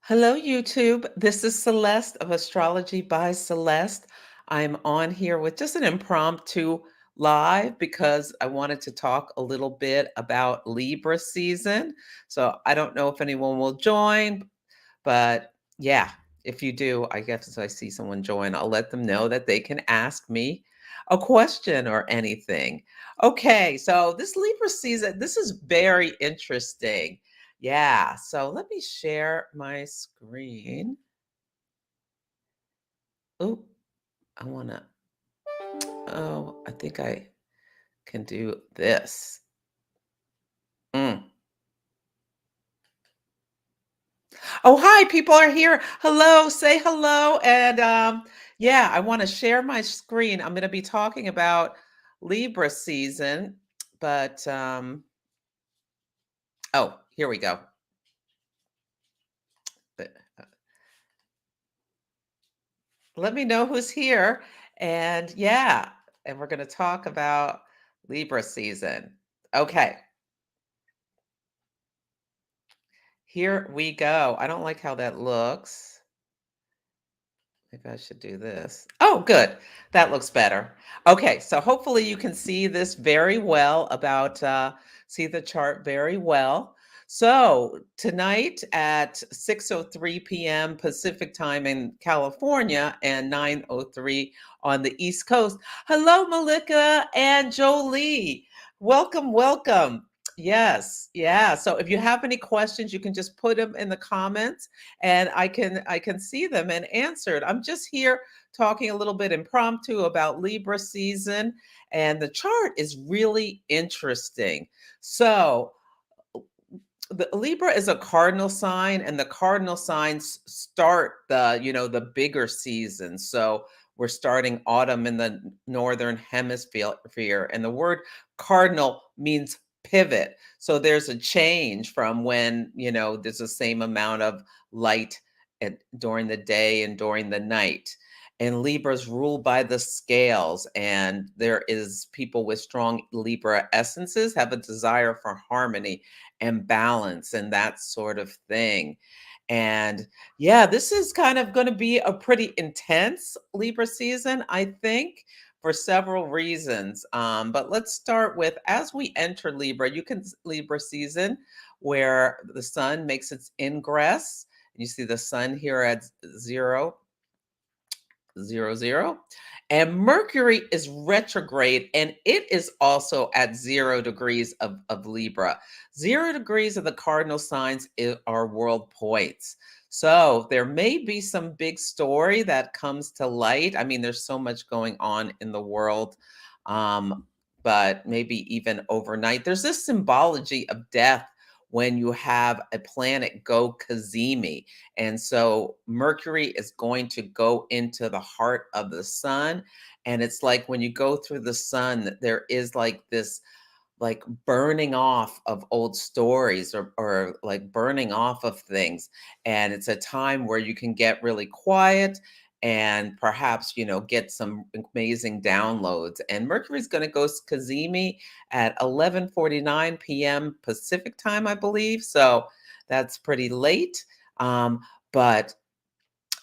Hello, YouTube. This is Celeste of Astrology by Celeste. I'm on here with just an impromptu live because I wanted to talk a little bit about Libra season. So I don't know if anyone will join, but yeah, if you do, I guess I see someone join, I'll let them know that they can ask me a question or anything. Okay, so this Libra season, this is very interesting. Yeah, so let me share my screen. Oh, I want to, oh, I think I can do this. Mm. Oh, hi, people are here. Hello, say hello. And yeah, I want to share my screen. I'm going to be talking about Libra season, but oh, here we go. But, let me know who's here. And yeah, and we're going to talk about Libra season. Okay, here we go. I don't like how that looks. Maybe I should do this. Oh, good. That looks better. Okay, so hopefully you can see this very well see the chart very well. So tonight at 6:03 p.m. Pacific time in California and 9:03 on the East Coast. Hello, Malika and Jolie. Welcome, welcome. Yes, yeah. So if you have any questions, you can just put them in the comments and I can see them and answer it. I'm just here talking a little bit impromptu about Libra season, and the chart is really interesting. So the Libra is a cardinal sign, and the cardinal signs start the bigger season. So we're starting autumn in the northern hemisphere, and the word cardinal means pivot. So there's a change from when there's the same amount of light during the day and during the night. And Libra's ruled by the scales, and there is people with strong Libra essences have a desire for harmony and balance and that sort of thing. And yeah, this is kind of going to be a pretty intense Libra season, I think, for several reasons. But let's start with as we enter Libra, Libra season where the sun makes its ingress. You see the sun here at 0, 0, 0. And Mercury is retrograde and it is also at 0 degrees of Libra. 0 degrees of the cardinal signs are world points. So there may be some big story that comes to light. I mean, there's so much going on in the world. Um, but maybe even overnight. There's this symbology of death when you have a planet go Kazemi. And so Mercury is going to go into the heart of the sun. And it's like when you go through the sun, there is like this like burning off of old stories or like burning off of things. And it's a time where you can get really quiet and perhaps, get some amazing downloads. And Mercury's going to go Kazemi at 11:49 p.m. Pacific time, I believe. So that's pretty late. But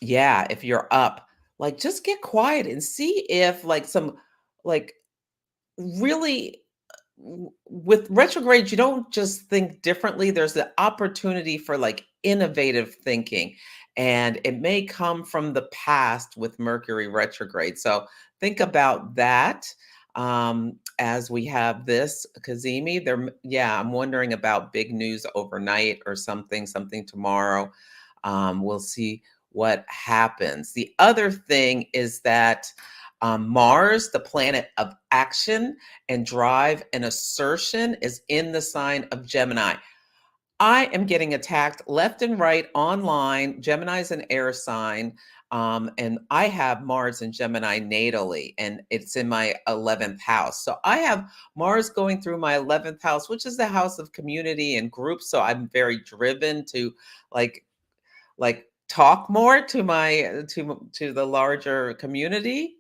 yeah, if you're up, like just get quiet and see if like some like really with retrograde, you don't just think differently. There's the opportunity for like innovative thinking, and it may come from the past with Mercury retrograde. So think about that as we have this Kazemi. Yeah, I'm wondering about big news overnight or something tomorrow. We'll see what happens. The other thing is that Mars, the planet of action and drive and assertion, is in the sign of Gemini. I am getting attacked left and right online. Gemini's an air sign. And I have Mars in Gemini natally, and it's in my 11th house. So I have Mars going through my 11th house, which is the house of community and groups. So I'm very driven to like talk more to to the larger community,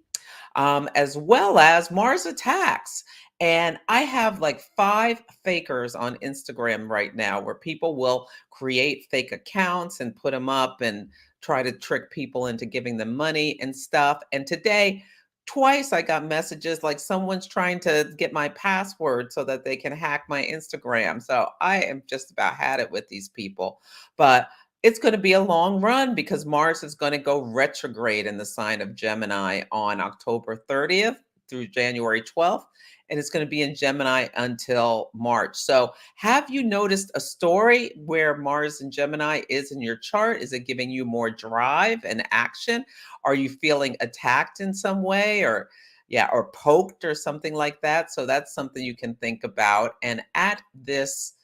as well as Mars attacks. And I have like 5 fakers on Instagram right now where people will create fake accounts and put them up and try to trick people into giving them money and stuff. And today, twice I got messages like someone's trying to get my password so that they can hack my Instagram. So I am just about had it with these people. But it's going to be a long run because Mars is going to go retrograde in the sign of Gemini on October 30th through January 12th, and it's going to be in Gemini until March. So, have you noticed a story where Mars in Gemini is in your chart? Is it giving you more drive and action? Are you feeling attacked in some way, or yeah, or poked or something like that? So that's something you can think about. And at this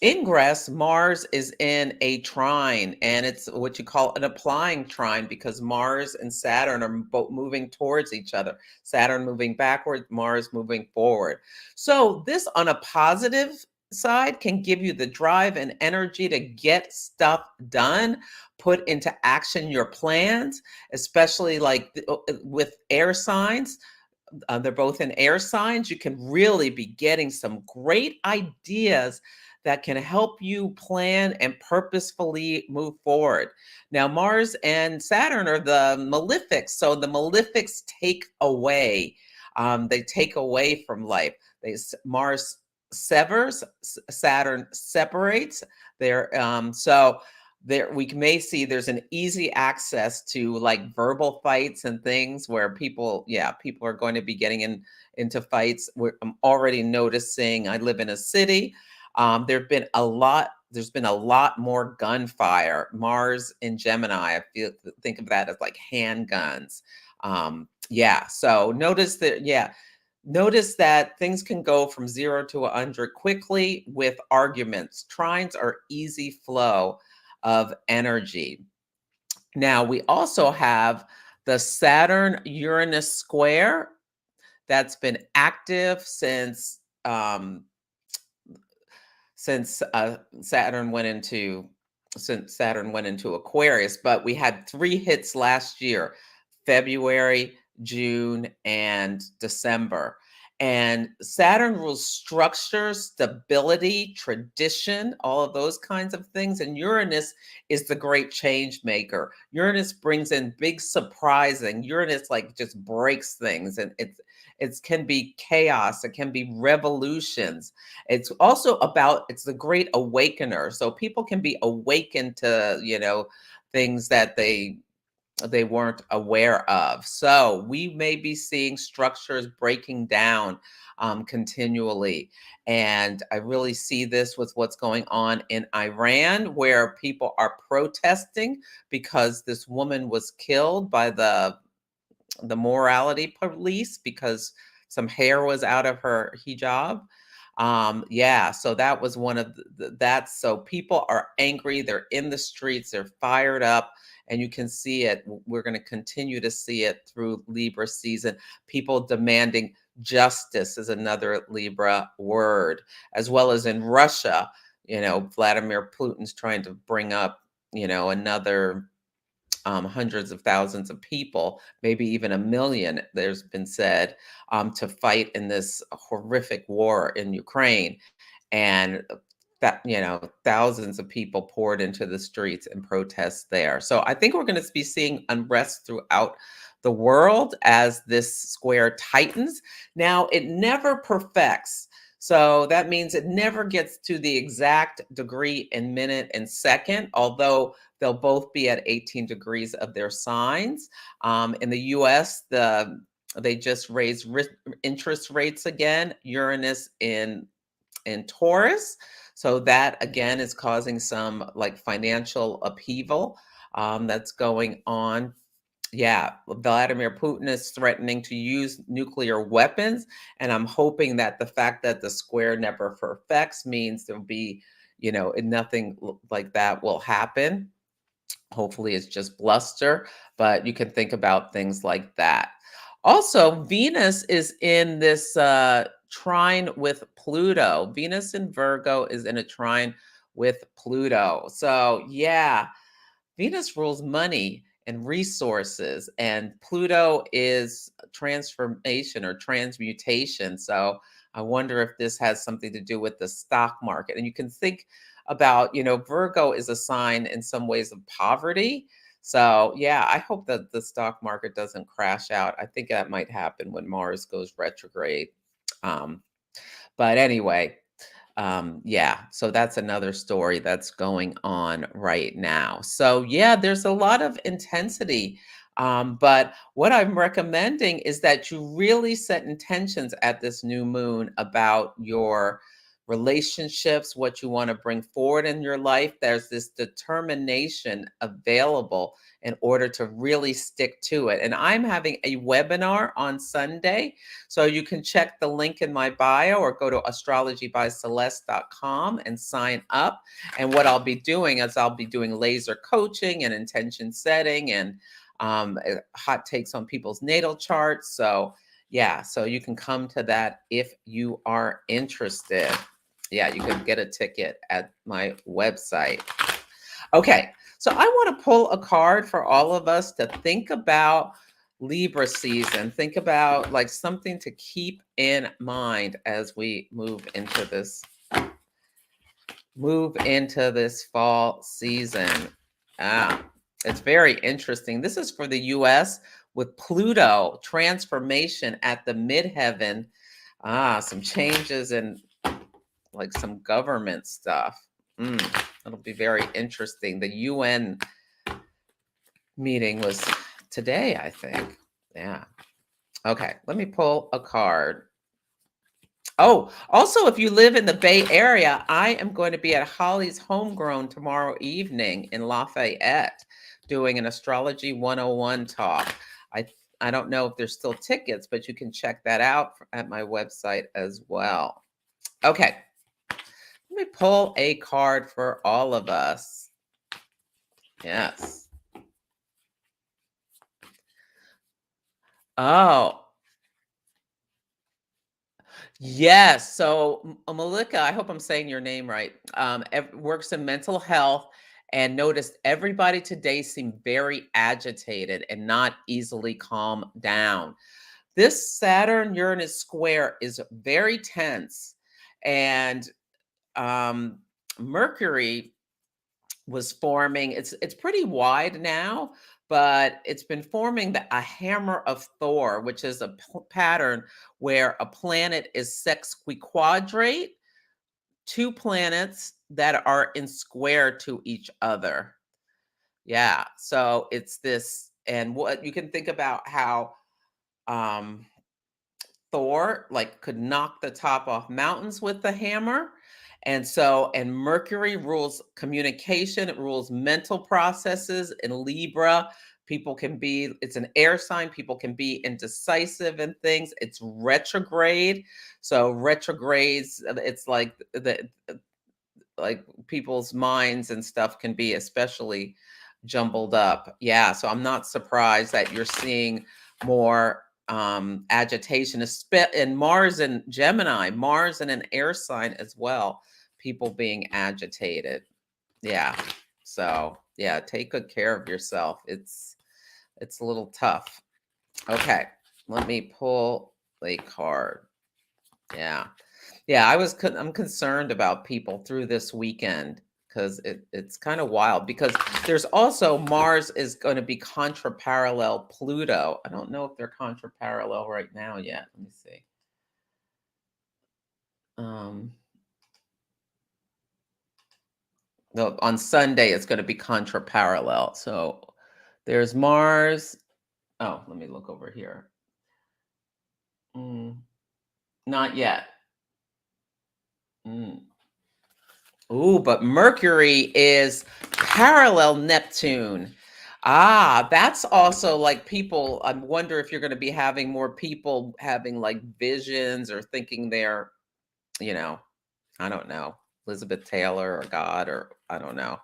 ingress, Mars is in a trine, and it's what you call an applying trine because Mars and Saturn are both moving towards each other. Saturn moving backward, Mars moving forward. So, this on a positive side can give you the drive and energy to get stuff done, put into action your plans, especially like with air signs. They're both in air signs. You can really be getting some great ideas that can help you plan and purposefully move forward. Now, Mars and Saturn are the malefics. So the malefics take away, they take away from life. Mars severs, Saturn separates. So there we may see there's an easy access to like verbal fights and things where people are going to be getting into fights. I'm already noticing. I live in a city. There's been a lot more gunfire. Mars in Gemini, think of that as like handguns. Yeah, so notice that things can go from 0 to 100 quickly with arguments. Trines are easy flow of energy. Now, we also have the Saturn Uranus square that's been active since Saturn went into Aquarius, but we had 3 hits last year, February, June, and December. And Saturn rules structure, stability, tradition, all of those kinds of things. And Uranus is the great change maker. Uranus brings in big surprising. Uranus like just breaks things, and it can be chaos, it can be revolutions. It's the great awakener. So people can be awakened to, things that they weren't aware of. So we may be seeing structures breaking down continually. And I really see this with what's going on in Iran, where people are protesting because this woman was killed by the morality police because some hair was out of her hijab. Yeah, so that was one of that's so people are angry, they're in the streets, they're fired up, and you can see it. We're going to continue to see it through Libra season. People demanding justice is another Libra word, as well as in Russia. Vladimir Putin's trying to bring up, another hundreds of thousands of people, maybe even a million, there's been said, to fight in this horrific war in Ukraine. And that, thousands of people poured into the streets and protests there. So I think we're going to be seeing unrest throughout the world as this square tightens. Now, it never perfects. So that means it never gets to the exact degree and minute and second, although they'll both be at 18 degrees of their signs. In the US, they just raised interest rates again, Uranus in Taurus. So that again is causing some like financial upheaval that's going on. Yeah, Vladimir Putin is threatening to use nuclear weapons. And I'm hoping that the fact that the square never perfects means there'll be, nothing like that will happen. Hopefully, it's just bluster, but you can think about things like that. Also, Venus is in this trine with Pluto. Venus in Virgo is in a trine with Pluto. So, yeah, Venus rules money and resources. And Pluto is transformation or transmutation. So I wonder if this has something to do with the stock market. And you can think about, Virgo is a sign in some ways of poverty. So yeah, I hope that the stock market doesn't crash out. I think that might happen when Mars goes retrograde. Um, but anyway, yeah, so that's another story that's going on right now. So yeah, there's a lot of intensity. But what I'm recommending is that you really set intentions at this new moon about your relationships, what you want to bring forward in your life. There's this determination available in order to really stick to it. And I'm having a webinar on Sunday, so you can check the link in my bio or go to astrologybyceleste.com and sign up. And what I'll be doing is I'll be doing laser coaching and intention setting and hot takes on people's natal charts. So yeah, so you can come to that if you are interested. Yeah, you can get a ticket at my website. Okay, so I want to pull a card for all of us to think about Libra season. Think about like something to keep in mind as we move into this fall season. Ah, it's very interesting. This is for the US with Pluto transformation at the midheaven. Some changes in like some government stuff. It'll be very interesting. The UN meeting was today, I think. Yeah. Okay, let me pull a card. Oh, also, if you live in the Bay Area, I am going to be at Holly's Homegrown tomorrow evening in Lafayette doing an Astrology 101 talk. I I don't know if there's still tickets, but you can check that out at my website as well. Okay, let me pull a card for all of us. Yes. Oh, yes. So Malika, I hope I'm saying your name right. Works in mental health and noticed everybody today seemed very agitated and not easily calm down. This Saturn Uranus square is very tense, and um, Mercury was forming. It's pretty wide now, but it's been forming a hammer of Thor, which is a pattern where a planet is sexquiquadrate, two planets that are in square to each other. Yeah, so it's this, and what you can think about how um Thor like could knock the top off mountains with the hammer. And Mercury rules communication, it rules mental processes in Libra. It's an air sign, people can be indecisive in things. It's retrograde. So retrogrades, it's like people's minds and stuff can be especially jumbled up. Yeah, so I'm not surprised that you're seeing more agitation, and Mars and Gemini, Mars and an air sign as well, people being agitated. Yeah. So, yeah, take good care of yourself. It's a little tough. Okay. Let me pull a card. Yeah. Yeah, I'm concerned about people through this weekend because it's kind of wild because there's also Mars is going to be contra parallel Pluto. I don't know if they're contra parallel right now yet. Let me see. Um, no, on Sunday it's going to be contra parallel. So there's Mars. Oh, let me look over here. Mm, not yet. Mm. Ooh, but Mercury is parallel Neptune. That's also like people. I wonder if you're going to be having more people having like visions or thinking they're, you know, I don't know, Elizabeth Taylor or God, or I don't know.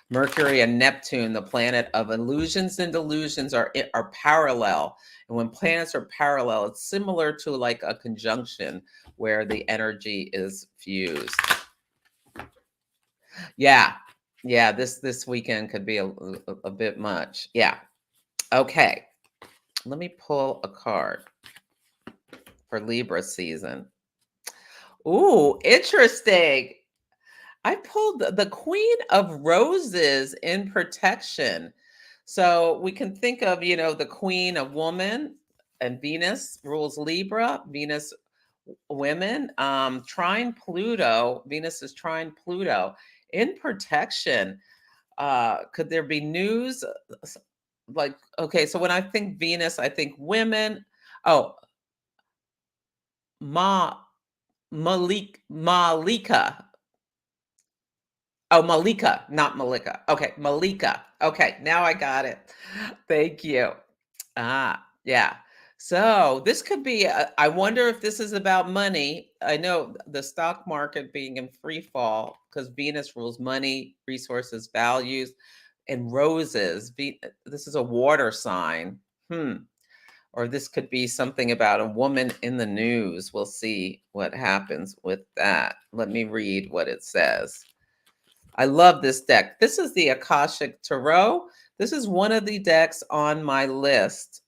Mercury and Neptune, the planet of illusions and delusions, are parallel. And when planets are parallel, it's similar to like a conjunction where the energy is fused. Yeah. Yeah, this weekend could be a bit much. Yeah. Okay, let me pull a card for Libra season. Ooh, interesting. I pulled the Queen of Roses in protection. So we can think of, the Queen, a woman, and Venus rules Libra, Venus women, trine Pluto, Venus is trine Pluto in protection. Could there be news? Like, okay, so when I think Venus, I think women. Oh, Ma Malika. Oh, Malika, not Malika. Okay, Malika. Okay, now I got it. Thank you. Yeah. So this could be, I wonder if this is about money. I know the stock market being in free fall because Venus rules money, resources, values, and roses. This is a water sign. Hmm. Or this could be something about a woman in the news. We'll see what happens with that. Let me read what it says. I love this deck. This is the Akashic Tarot. This is one of the decks on my list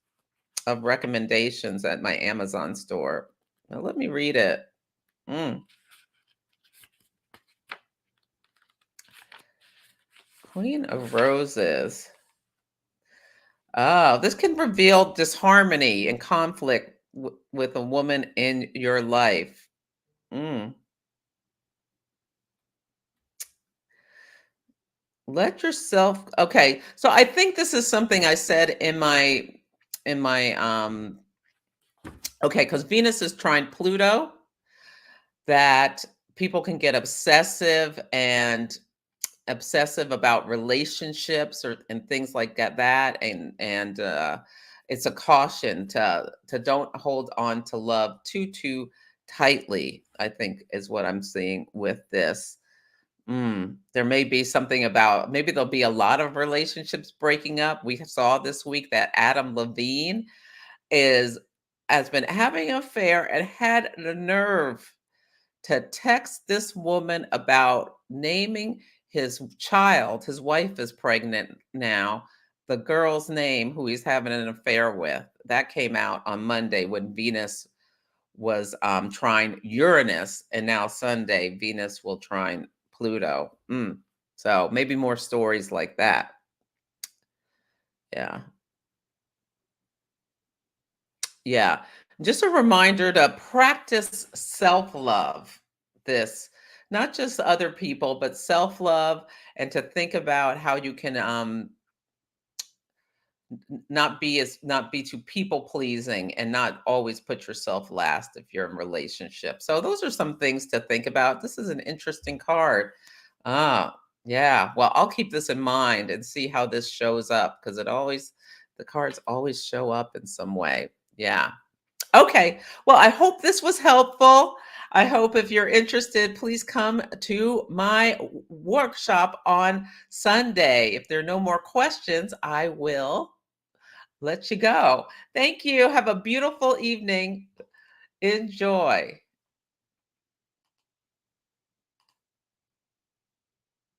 of recommendations at my Amazon store. Now let me read it. Mm. Queen of Roses. Oh, this can reveal disharmony and conflict with a woman in your life. Mm. Let yourself, okay. So I think this is something I said in my okay, because Venus is trine Pluto, that people can get obsessive about relationships or and things like that, and it's a caution to don't hold on to love too tightly, I think, is what I'm seeing with this. There may be something about, maybe there'll be a lot of relationships breaking up. We saw this week that Adam Levine is has been having an affair and had the nerve to text this woman about naming his child. His wife is pregnant now. The girl's name, who he's having an affair with, that came out on Monday when Venus was trine Uranus, and now Sunday Venus will trine Pluto. So maybe more stories like that. Yeah. Yeah. Just a reminder to practice self love. This, not just other people, but self love, and to think about how you can not be too people pleasing and not always put yourself last if you're in relationship. So those are some things to think about. This is an interesting card. Ah, yeah. Well, I'll keep this in mind and see how this shows up, because the cards always show up in some way. Yeah. Okay. Well, I hope this was helpful. I hope if you're interested, please come to my workshop on Sunday. If there are no more questions, I will let you go. Thank you. Have a beautiful evening. Enjoy.